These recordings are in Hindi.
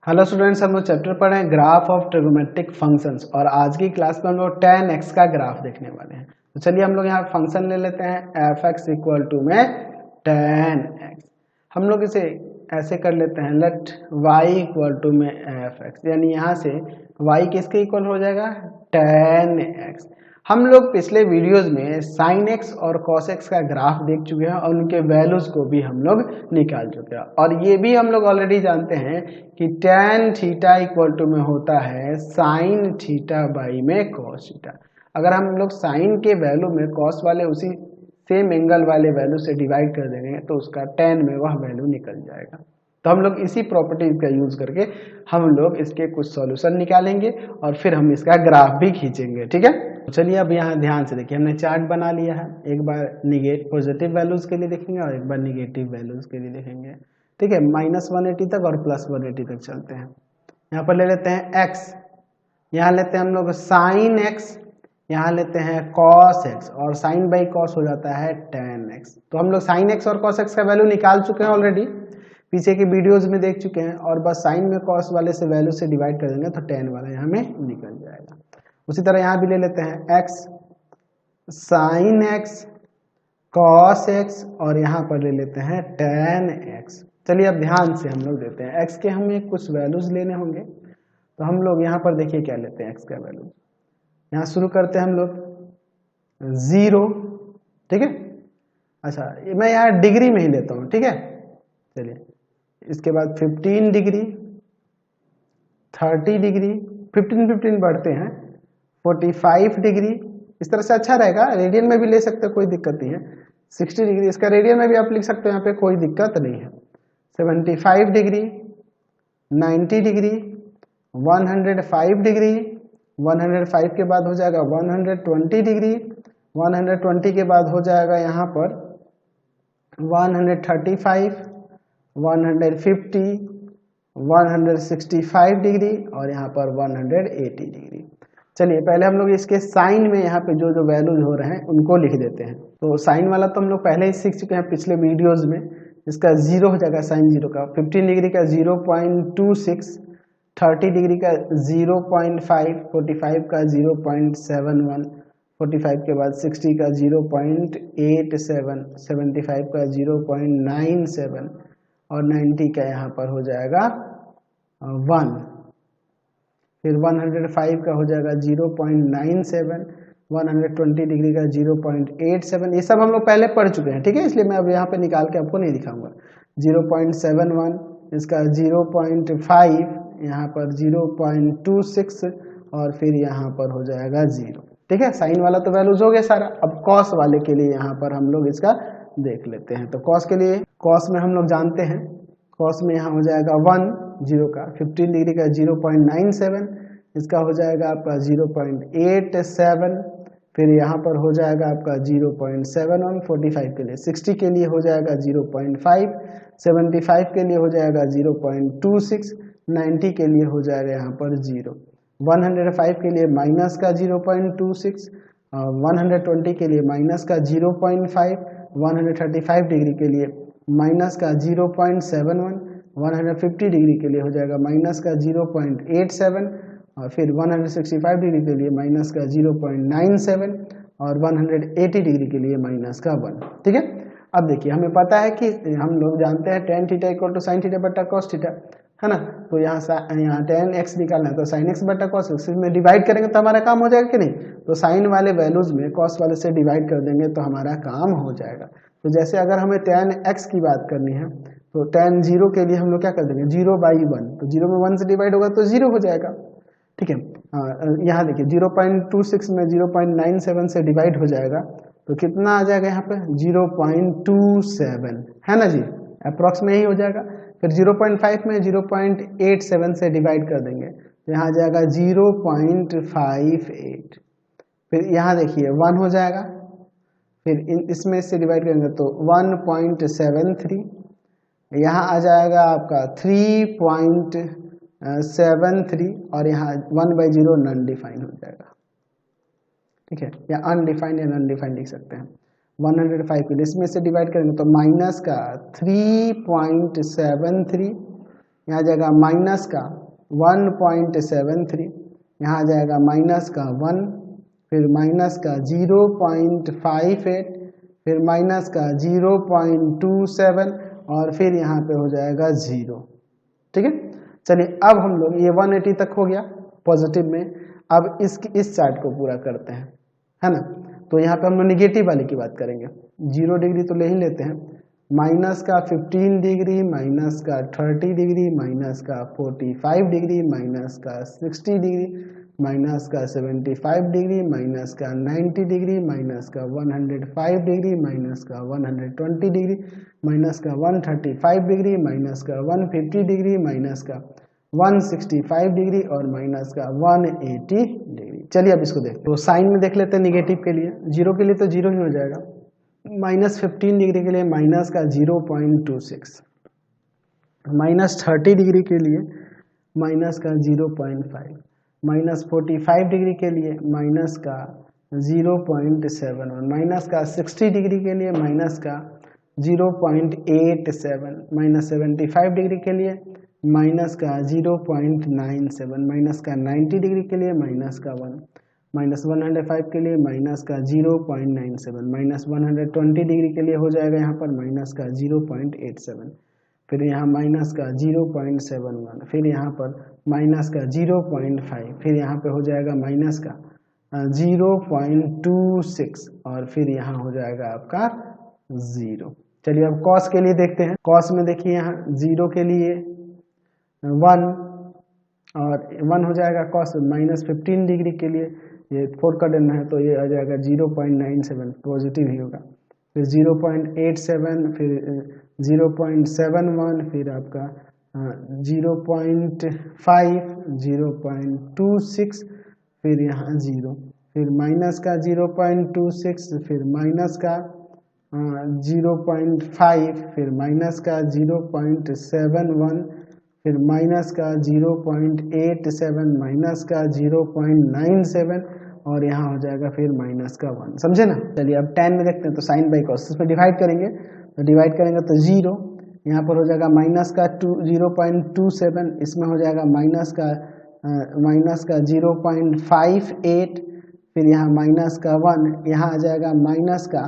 हेलो स्टूडेंट्स, हम लोग चैप्टर पढ़ रहे हैं ग्राफ ऑफ ट्रिगोमेट्रिक फंक्शंस और आज की क्लास में हम लोग tan x का ग्राफ देखने वाले हैं। तो चलिए हम लोग यहाँ फंक्शन ले लेते हैं एफ एक्स इक्वल टू में tan x। हम लोग इसे ऐसे कर लेते हैं लेट y इक्वल टू में एफ एक्स, यानी यहाँ से y किसके इक्वल हो जाएगा tan x। हम लोग पिछले वीडियोस में sin x और cos x का ग्राफ देख चुके हैं और उनके वैल्यूज को भी हम लोग निकाल चुके हैं और ये भी हम लोग ऑलरेडी जानते हैं कि tan थीटा इक्वल टू में होता है sin थीटा बाई में cos थीटा। अगर हम लोग sin के वैल्यू में cos वाले उसी सेम एंगल वाले वैल्यू से डिवाइड कर देंगे तो उसका tan में वह वैल्यू निकल जाएगा। तो हम लोग इसी प्रॉपर्टीज का यूज करके हम लोग इसके कुछ सॉल्यूशन निकालेंगे और फिर हम इसका ग्राफ भी खींचेंगे, ठीक है। तो चलिए अब यहाँ ध्यान से देखिए, हमने चार्ट बना लिया है। एक बार पॉजिटिव वैल्यूज के लिए देखेंगे और एक बार निगेटिव वैल्यूज के लिए देखेंगे, ठीक है। -180 तक और +180 तक चलते हैं। यहाँ पर ले लेते हैं x, यहाँ लेते हैं हम लोग sin x, यहाँ लेते हैं cos x और sin बाई cos हो जाता है tan x। तो हम लोग sin x और cos x का वैल्यू निकाल चुके हैं ऑलरेडी, पीछे के वीडियोस में देख चुके हैं। और बस sin में cos वाले से वैल्यू से डिवाइड कर देंगे तो tan वाला यहाँ में निकल जाएगा। उसी तरह यहाँ भी ले लेते हैं x sin x cos x और यहाँ पर ले लेते हैं tan x। चलिए अब ध्यान से हम लोग देते हैं x के, हमें कुछ वैल्यूज लेने होंगे। तो हम लोग यहाँ पर देखिए क्या लेते हैं x का वैल्यू। यहाँ शुरू करते हैं हम लोग 0, ठीक है। अच्छा, मैं यहाँ डिग्री में ही लेता हूँ, ठीक है। चलिए इसके बाद 15 डिग्री, 30 डिग्री, 15 बढ़ते हैं, 45 डिग्री। इस तरह से अच्छा रहेगा, रेडियन में भी ले सकते हो, कोई दिक्कत नहीं है। 60 डिग्री, इसका रेडियन में भी आप लिख सकते हो, यहाँ पे कोई दिक्कत नहीं है। 75 डिग्री, 90 डिग्री, 105 डिग्री, 105 के बाद हो जाएगा 120 डिग्री, 120 के बाद हो जाएगा यहाँ पर 135, 150, 165 डिग्री और यहाँ पर 180 डिग्री। चलिए पहले हम लोग इसके साइन में यहाँ पे जो जो वैल्यूज हो रहे हैं उनको लिख देते हैं। तो साइन वाला तो हम लोग पहले ही सीख चुके हैं पिछले वीडियोस में। इसका 0 हो जाएगा साइन 0 का, 15 डिग्री का 0.26, 30 डिग्री का 0.5, 45 का 0.71, 45 के बाद 60 का 0.87, 75 का 0.97 और 90 का यहाँ पर हो जाएगा 1। फिर 105 का हो जाएगा 0.97, 120 डिग्री का 0.87। ये सब हम लोग पहले पढ़ चुके हैं, ठीक है, इसलिए मैं अब यहाँ पे निकाल के आपको नहीं दिखाऊंगा। 0.71, इसका 0.5, यहाँ पर 0.26 और फिर यहाँ पर हो जाएगा 0, ठीक है। साइन वाला तो वैल्यूज हो गया सारा। अब कॉस वाले के लिए यहाँ पर हम लोग इसका देख लेते हैं। तो कॉस के लिए, कॉस में हम लोग जानते हैं, कॉस में यहाँ हो जाएगा 1 0 का, 15 डिग्री का 0.97, इसका हो जाएगा आपका 0.87, फिर यहाँ पर हो जाएगा आपका 0.71, 45 के लिए, 60 के लिए हो जाएगा 0.5, 75 के लिए हो जाएगा 0.26, 90 के लिए हो जाएगा यहाँ पर 0, 105 के लिए माइनस का 0.26, 120 के लिए माइनस का 0.5, 135 डिग्री के लिए माइनस का 0.71, 150 डिग्री के लिए हो जाएगा माइनस का 0.87 और फिर 165 डिग्री के लिए माइनस का 0.97 और 180 डिग्री के लिए माइनस का 1, ठीक है। अब देखिए हमें पता है कि हम लोग जानते हैं tan theta equal to sine theta बटा cos थीटा, है ना। तो यहाँ tan x निकालना है तो sin x बटा cos x में डिवाइड करेंगे तो हमारा काम हो जाएगा कि नहीं। तो साइन वाले वैल्यूज में cos वाले से डिवाइड कर देंगे तो हमारा काम हो जाएगा। तो जैसे अगर हमें tan x की बात करनी है तो tan 0 के लिए हम लोग क्या कर देंगे 0/1, तो 0 में 1 से डिवाइड होगा तो 0 हो जाएगा, ठीक है। यहाँ देखिए 0.26 में 0.97 से डिवाइड हो जाएगा तो कितना आ जाएगा यहाँ पे 0.27, है ना जी, अप्रॉक्स में ही हो जाएगा। फिर 0.5 में 0.87 से डिवाइड कर देंगे तो यहाँ आ जाएगा 0.58। फिर यहाँ देखिए 1 हो जाएगा, फिर इसमें से डिवाइड करेंगे तो 1.73, यहाँ आ जाएगा आपका 3.73 और यहाँ 1/0 नॉन डिफाइन हो जाएगा, ठीक है, या अनडिफाइंड या नॉन डिफाइंड लिख सकते हैं। 105 के लिए इसमें से डिवाइड करेंगे तो माइनस का 3.73, यहाँ आ जाएगा माइनस का 1.73, यहाँ आ जाएगा माइनस का 1, फिर माइनस का 0.58, फिर माइनस का 0.27 और फिर यहाँ पे हो जाएगा 0। ठीक है, चलिए अब हम लोग ये 180 तक हो गया पॉजिटिव में। अब इस चार्ट को पूरा करते हैं, है ना। तो यहाँ पे हम लोग निगेटिव वाले की बात करेंगे। 0 डिग्री तो ले ही लेते हैं, माइनस का 15 डिग्री, माइनस का 30 डिग्री, माइनस का 45 डिग्री, माइनस का 60 डिग्री, माइनस का 75 डिग्री, माइनस का 90 डिग्री, माइनस का 105 डिग्री, माइनस का 120 डिग्री, माइनस का 135 डिग्री, माइनस का 150 डिग्री, माइनस का 165 डिग्री और माइनस का 180 डिग्री। चलिए अब इसको देखते हैं। तो साइन में देख लेते हैं निगेटिव के लिए। 0 के लिए तो 0 ही हो जाएगा, -15 डिग्री के लिए माइनस का 0.26, -30 डिग्री के लिए माइनस का 0.5, -45 डिग्री के लिए माइनस का 0.71, माइनस का 60 डिग्री के लिए माइनस का 0.87, -75 डिग्री के लिए माइनस का 0.97, माइनस का 90 डिग्री के लिए माइनस का 1, -105 के लिए माइनस का 0.97, -120 डिग्री के लिए हो जाएगा यहाँ पर माइनस का 0.87, फिर यहाँ माइनस का 0.71, फिर यहाँ पर माइनस का 0.5, फिर यहाँ पे हो जाएगा माइनस का 0.26 और फिर यहाँ हो जाएगा आपका 0। चलिए अब कॉस के लिए देखते हैं। कॉस में देखिए यहाँ 0 के लिए 1 और 1 हो जाएगा कॉस, -15 डिग्री के लिए ये 4 का डन है तो ये आ जाएगा 0.97, पॉजिटिव ही होगा, फिर 0.87, फिर 0.71, फिर आपका 0.5, 0.26, फिर यहाँ 0, फिर माइनस का 0.26, फिर माइनस का 0.5, फिर माइनस का 0.71, फिर माइनस का 0.87, माइनस का 0.97 और यहाँ हो जाएगा फिर माइनस का 1। समझे ना। चलिए अब tan में देखते हैं। तो साइन बाई कॉस इसमें डिवाइड करेंगे, तो डिवाइड करेंगे तो 0, यहाँ पर हो जाएगा माइनस का 0.27, इसमें हो जाएगा माइनस का 0.58, फिर यहाँ माइनस का 1, यहाँ आ जाएगा माइनस का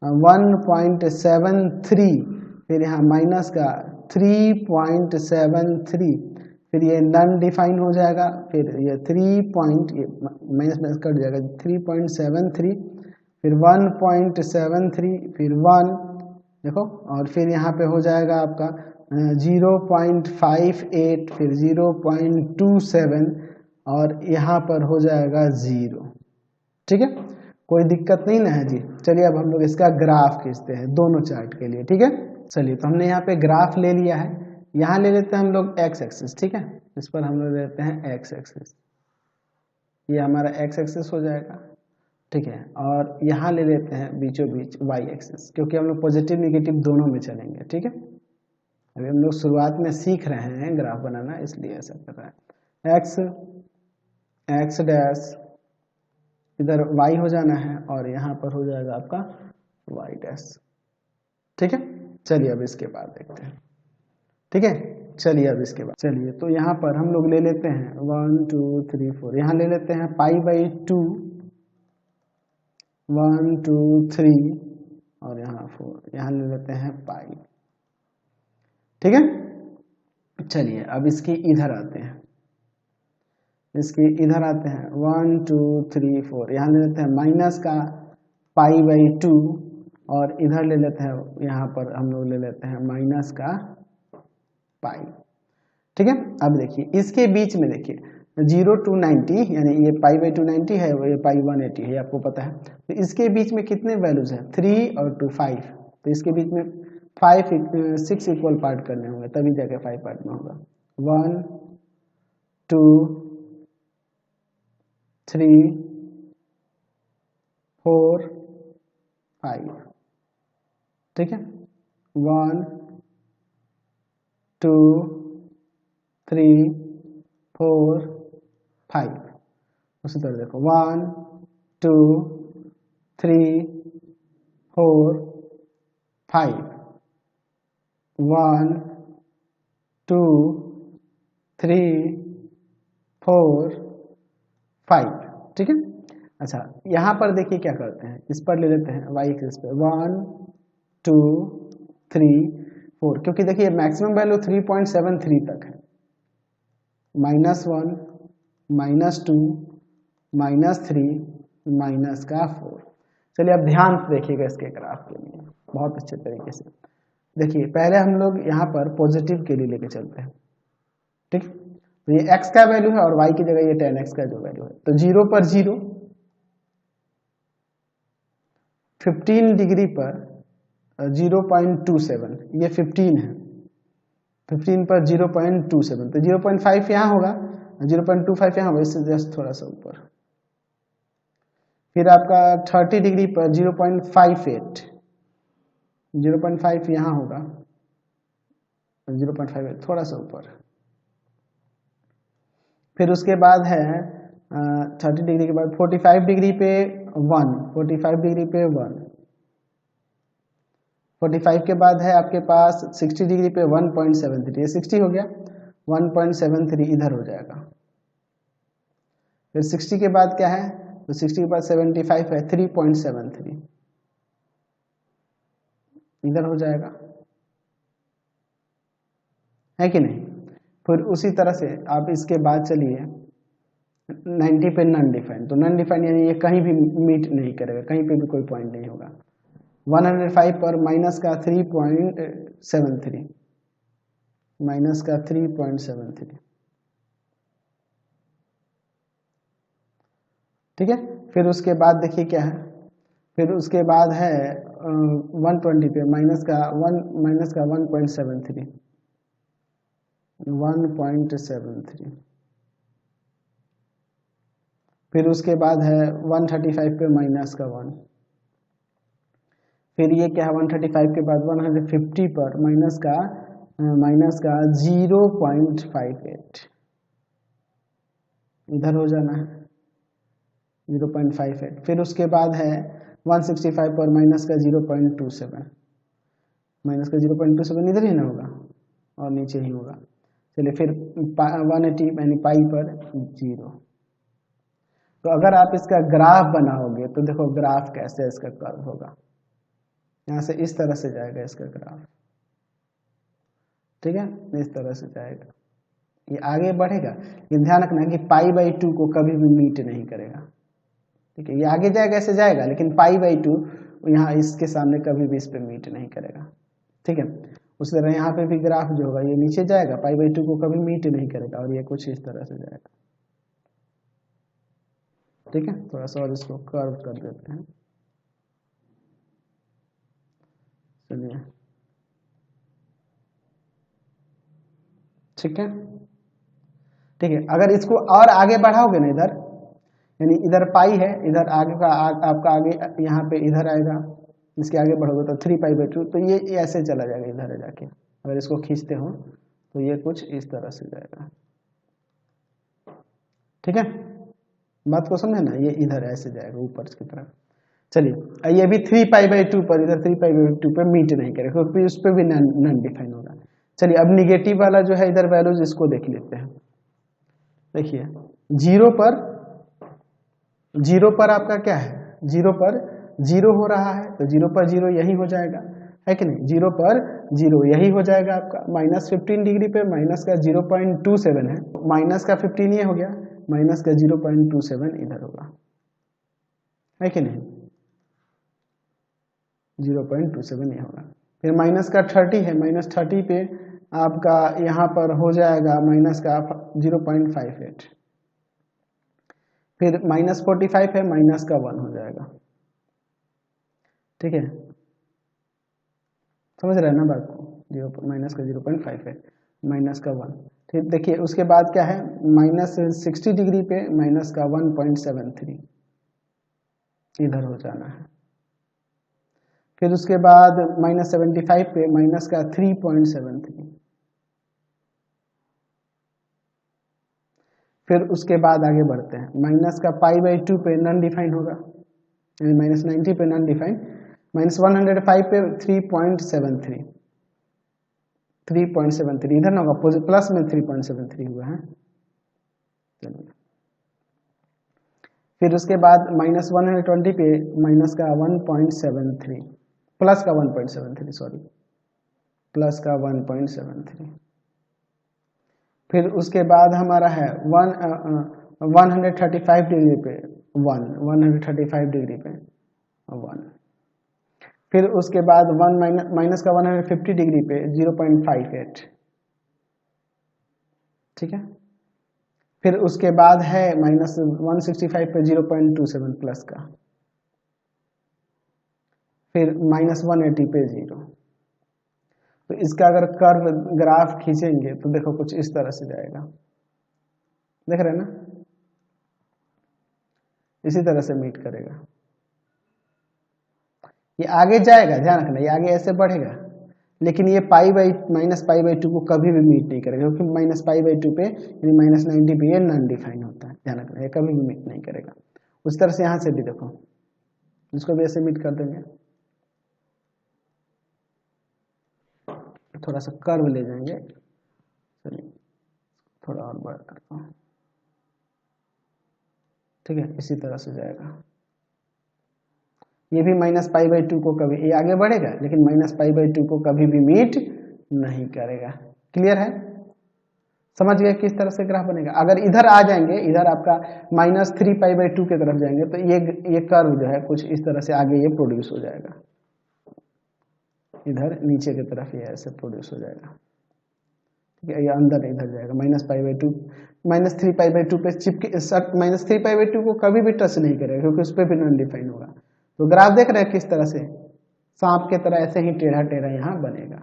1.73, फिर यहाँ माइनस का 3.73, फिर ये नन डिफाइन हो जाएगा, फिर ये 3 कट जाएगा 3.73, फिर 1.73, फिर 1 देखो, और फिर यहाँ पे हो जाएगा आपका 0.58, फिर 0.27 और यहाँ पर हो जाएगा 0। ठीक है, कोई दिक्कत नहीं ना है जी। चलिए अब हम लोग इसका ग्राफ खींचते हैं दोनों चार्ट के लिए। ठीक है, चलिए तो हमने यहाँ पे ग्राफ ले लिया है, यहाँ ले लेते हैं हम लोग एक्स एक्सिस। ठीक है, इस पर हम लोग लेते हैं एक्स एक्सिस, ये हमारा एक्स एक्सिस हो जाएगा। ठीक है, और यहाँ ले लेते हैं बीचों बीच वाई एक्सिस, क्योंकि हम लोग पॉजिटिव निगेटिव दोनों में चलेंगे। ठीक है, अभी हम लोग शुरुआत में सीख रहे हैं ग्राफ बनाना, इसलिए ऐसा कर रहा है। एक्स डैश इधर y हो जाना है और यहाँ पर हो जाएगा आपका y डैश। ठीक है, चलिए अब इसके बाद देखते हैं। ठीक है, चलिए अब इसके बाद चलिए तो यहाँ पर हम लोग ले लेते हैं 1 2 3 4, यहाँ ले लेते हैं π/2, 1 2 3 और यहाँ 4, यहाँ ले लेते हैं पाई। ठीक है, चलिए अब इसके इधर आते हैं, इसके इधर आते हैं 1 2 3 4, यहाँ ले लेते हैं माइनस का π/2 और इधर ले लेते हैं, यहाँ पर हम लोग ले लेते हैं माइनस का पाई। ठीक है, अब देखिए इसके बीच में देखिए 0 to 90, यानी ये π/2 90 है, ये पाई 180 है, आपको पता है। तो इसके बीच में कितने वैल्यूज हैं 3 और 2 5, तो इसके बीच में 6 इक्वल पार्ट करने होंगे, तभी जाके 5 पार्ट में होगा। 1 2 3 4 5। ठीक है, 1 2 3 4 5। उसी तरह देखो 1 2 3 4 5, 1 2 3 4 5, ठीक है। अच्छा, यहाँ पर देखिए क्या करते हैं, इस पर ले लेते हैं y एक्सिस पे 1 2 3 4, क्योंकि देखिए मैक्सिमम वैल्यू 3.73 तक है, -1 -2 -3 -4। चलिए अब ध्यान से देखिएगा इसके ग्राफ के लिए बहुत अच्छे तरीके से। देखिए पहले हम लोग यहाँ पर पॉजिटिव के लिए लेके चलते हैं, ठीक। तो ये x का वैल्यू है और y की जगह ये 10x का जो वैल्यू है, तो 0 पर 0, 15 डिग्री पर 0.27, ये 15 है, 15 पर 0.27, तो 0.5 यहाँ होगा, 0.25 यहाँ होगा, इससे जस्ट थोड़ा सा ऊपर। फिर आपका 30 डिग्री पर 0.58, 0.5 यहाँ होगा, 0.58 थोड़ा सा ऊपर। फिर उसके बाद है 30 डिग्री के बाद 45 डिग्री पे 1, 45 डिग्री पे 1, 45 के बाद है आपके पास 60 डिग्री पे 1.73, ये 60 हो गया, 1.73 इधर हो जाएगा। फिर 60 के बाद क्या है, तो 60 के बाद 75 है, 3.73 इधर हो जाएगा, है कि नहीं। फिर उसी तरह से आप इसके बाद चलिए 90 पे नॉन डिफाइन, तो नॉन डिफाइन यानी ये कहीं भी मीट नहीं करेगा, कहीं पे भी कोई पॉइंट नहीं होगा। 105 पर माइनस का 3.73, माइनस का 3.73, ठीक है। फिर उसके बाद देखिए क्या है, फिर उसके बाद है 120 पे माइनस का 1.73, 1.73। फिर उसके बाद है 135 पे माइनस का 1, फिर ये क्या है 135 के बाद 150 पर माइनस का 0.58 इधर हो जाना है, 0.58। फिर उसके बाद है 165 पर माइनस का 0.27, माइनस का 0.27 इधर ही ना होगा और नीचे ही होगा। चलिए फिर 180 यानी पाई पर 0। तो अगर आप इसका ग्राफ बनाओगे तो देखो ग्राफ कैसे इसका कर्व होगा, यहाँ से इस तरह से जाएगा इसका ग्राफ, ठीक है, इस तरह से जाएगा, ये आगे बढ़ेगा। लेकिन ध्यान रखना कि π/2 को कभी भी मीट नहीं करेगा, ठीक है। ये आगे जाएगा ऐसे जाएगा, लेकिन π/2 यहाँ इसके सामने कभी भी इस पे मीट नहीं करेगा, ठीक है। उसी तरह यहाँ पे भी ग्राफ जो होगा ये नीचे जाएगा, π/2 को कभी मीट नहीं करेगा और ये कुछ इस तरह से जाएगा, ठीक है। थोड़ा सा और इसको कर्व कर देते हैं, चलिए, ठीक है, ठीक है। अगर इसको और आगे बढ़ाओगे ना इधर, यानी इधर पाई है, इधर आगे का आपका आगे यहाँ पे इधर आएगा, इसके आगे बढ़ोगे तो 3π/2, तो ये ऐसे चला जाएगा इधर जाके। अगर इसको खींचते हो तो ये कुछ इस तरह से जाएगा, ठीक है। बात को समझे ना, ये इधर ऐसे जाएगा ऊपर की तरफ। चलिए ये भी 3π/2 पर, इधर 3π/2 पर मीट नहीं करेगा क्योंकि उस पर भी नॉन डिफाइन होगा। चलिए अब निगेटिव वाला जो है इधर वैल्यूज इसको देख लेते हैं। देखिए 0 पर आपका क्या है, 0 पर 0 हो रहा है, तो 0 पर 0 यही हो जाएगा, है कि नहीं। 0 पर 0 यही हो जाएगा आपका। -15 डिग्री पे माइनस का 0.27 है, माइनस का 15 ये हो गया, माइनस का 0.27 इधर होगा, है कि नहीं, 0.27 ये होगा। फिर माइनस का 30 है, -30 पे आपका यहाँ पर हो जाएगा माइनस का 0.58। फिर -45 है, माइनस का 1 हो जाएगा, ठीक है, समझ रहे हैं ना बात को। माइनस का 0.5 है, माइनस का 1। ठीक, देखिए उसके बाद क्या है, -60 डिग्री पे माइनस का 1.73 इधर हो जाना है। फिर उसके बाद -75 पे माइनस का 3.73। फिर उसके बाद आगे बढ़ते हैं, माइनस का π/2 पे नॉन डिफाइन होगा, -90 पे नॉन डिफाइन, -105 पे 3.73, 3.73 इधर ना होगा, प्लस में 3.73 हुआ है। चलिए फिर उसके बाद -120 पे माइनस का 1.73, प्लस का 1.73 सॉरी, प्लस का 1.73। फिर उसके बाद हमारा है 135 डिग्री पे 135 डिग्री पे 1। फिर उसके बाद माइनस का 150 डिग्री पे 0.58, ठीक है। फिर उसके बाद है -165 पे 0.27 प्लस का। फिर -180 पे 0। तो इसका अगर कर्व ग्राफ खींचेंगे तो देखो कुछ इस तरह से जाएगा, देख रहे हैं ना, इसी तरह से मीट करेगा। ये आगे जाएगा, ध्यान रखना, ये आगे ऐसे बढ़ेगा, लेकिन ये -π/2 को कभी भी मीट नहीं करेगा, क्योंकि -π/2 पे यानी -90 पे ये नॉन डिफाइन होता है, ध्यान रखना, ये कभी भी मीट नहीं करेगा। उस तरह से यहाँ से भी देखो, इसको भी ऐसे मीट कर देंगे, थोड़ा सा कर्व ले जाएंगे। चलिए थोड़ा और बड़ा करता हूँ, ठीक है, इसी तरह से जाएगा। ये भी -π/2 को कभी, ये आगे बढ़ेगा लेकिन -π/2 को कभी भी मीट नहीं करेगा। क्लियर है, समझ गए किस तरह से ग्राफ बनेगा। अगर इधर आ जाएंगे, इधर आपका -3π/2 की तरफ जाएंगे तो ये कर्व जो है कुछ इस तरह से आगे ये प्रोड्यूस हो जाएगा, इधर नीचे की तरफ ये ऐसे प्रोड्यूस हो जाएगा, ठीक है। ये अंदर इधर जाएगा -π/2, -3π/2 पे चिपके, -3π/2 को कभी भी टच नहीं करेगा क्योंकि उस पर भी नॉन डिफाइन होगा। तो ग्राफ देख रहे हैं किस तरह से सांप के तरह ऐसे ही टेढ़ा टेढ़ा यहाँ बनेगा।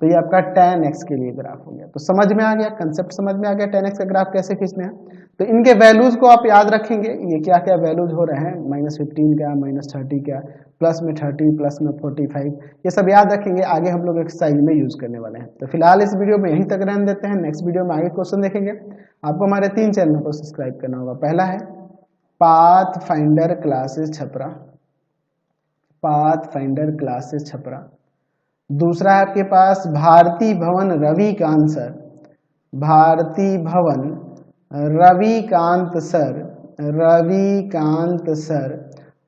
तो ये आपका tan x के लिए ग्राफ हो गया। तो समझ में आ गया, कंसेप्ट समझ में आ गया tan x का ग्राफ कैसे खींचना है। तो इनके वैल्यूज को आप याद रखेंगे, ये क्या क्या वैल्यूज हो रहे हैं, -15 का, -30 का, प्लस में 30, प्लस में 45, ये सब याद रखेंगे, आगे हम लोग एक्सरसाइज में यूज करने वाले हैं। तो फिलहाल इस वीडियो में यहीं तक रहने देते हैं, नेक्स्ट वीडियो में आगे क्वेश्चन देखेंगे। आपको हमारे 3 चैनल को सब्सक्राइब करना होगा। पहला है path finder classes Chhapra, path finder classes Chhapra. दूसरा है आपके पास भारती भवन रविकांत सर, भारती भवन रविकांत सर, रविकांत सर।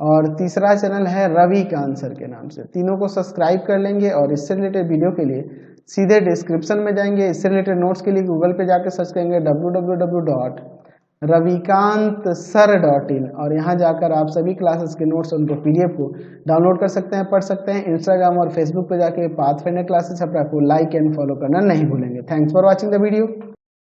और तीसरा चैनल है रविकांत सर के नाम से। तीनों को सब्सक्राइब कर लेंगे और इससे रिलेटेड वीडियो के लिए सीधे डिस्क्रिप्शन में जाएंगे। इससे रिलेटेड नोट्स के लिए गूगल पे जाकर सर्च करेंगे www.ravikantsir.in और यहाँ जाकर आप सभी क्लासेस के नोट्स और उनके PDF को डाउनलोड कर सकते हैं, पढ़ सकते हैं। इंस्टाग्राम और फेसबुक पे जाके पाथफाइंडर क्लासेस छपरा को लाइक एंड फॉलो करना नहीं भूलेंगे। Thanks for watching the video.